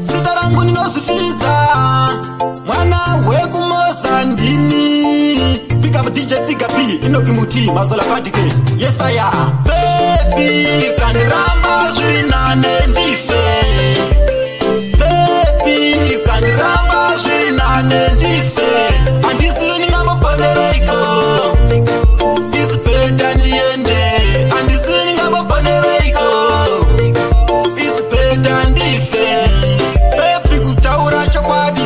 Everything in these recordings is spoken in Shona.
Sitarangu ninozifita mwana weku mozandini pick up DJ Sigapi inoki muti mazola kadike yes I am baby kaniramba zirinane ndife baby kaniramba zirinane ndife andizini ngabo ponereko isipeta ndiende andizini ngabo ponereko isipeta ndife baby kutaura chokwadi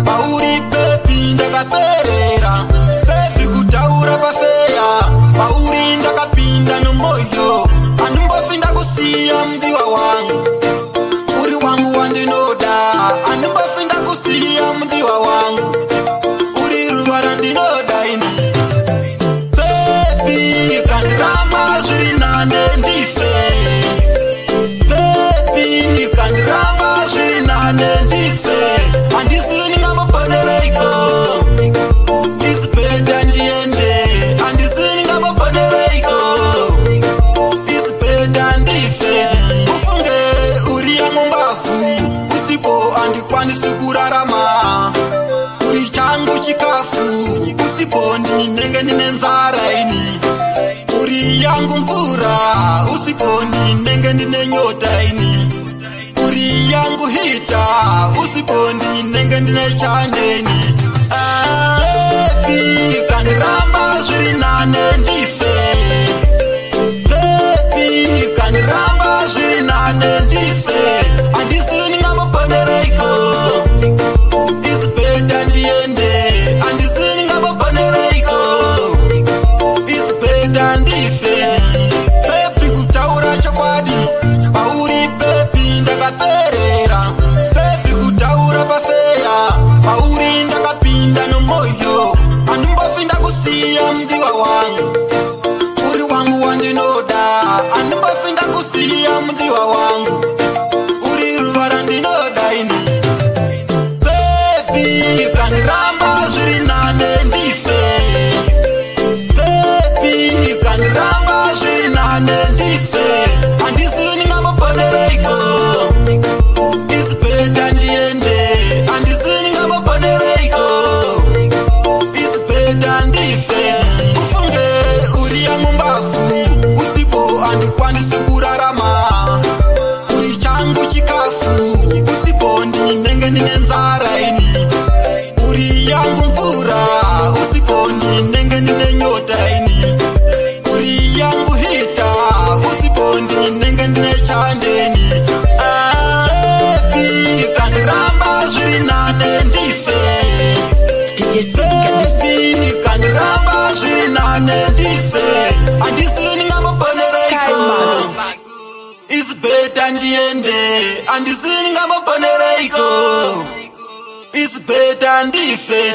pauri baby ndakaperera baby kutaura pafeya pauri ndakapinda nomoyo anumbofinda kusiya mdiwa wangu uri wangu wandinoda anumbofinda kusiya mdiwa wangu uri ruvara ndinoda ini baby kandiramba zvirinane ndife baby kandiramba zvirinane ndife andizini ngamoponereiko isipeta ndiende andizini ngamoponereiko isipeta ndife ufunge uri yangu mbavu usipo andikwanisi kurarama uri changu chikafu usipo ndinenge ndine nzara ini uri yangu mvura usipo ndinenge ndine nyota ini uri yangu hita usipo ndinenge ndine chandeni baby kaniramba zvirinane ndife baby kaniramba zvirinane ndife andizini ngamoponereiko isipeta ndiende andizini ngamoponereiko isipeta ndife baby kutaura chokwadi pauri baby ndakaperera baby kutaura pafeya pauri ndakapinda nomoyo anumbofinda kusiya mdiwa wangu uri wangu wandinoda anumbofinda kusiya mdiwa wangu uri ruvara ndinoda ini baby kaniramba zvirinane ndife baby kaniramba zvirinane ndife andizini ngamoponereiko isipeta ndiende andizini ngamoponereiko isipeta ndife ufunge uri yangu mbavu usipo andikwanisi kurarama uri changu chikafu usipo ndinenge ndine nzara ini uri yangu mvura usipo ndinenge ndine nyota ini uri yangu hita usipo ndinenge ndine chandeni baby kaniramba zvirinane ndife baby kaniramba zvirinane ndife andizini ngamoponereiko isipeta ndiende andizini ngamoponereiko isipeta ndife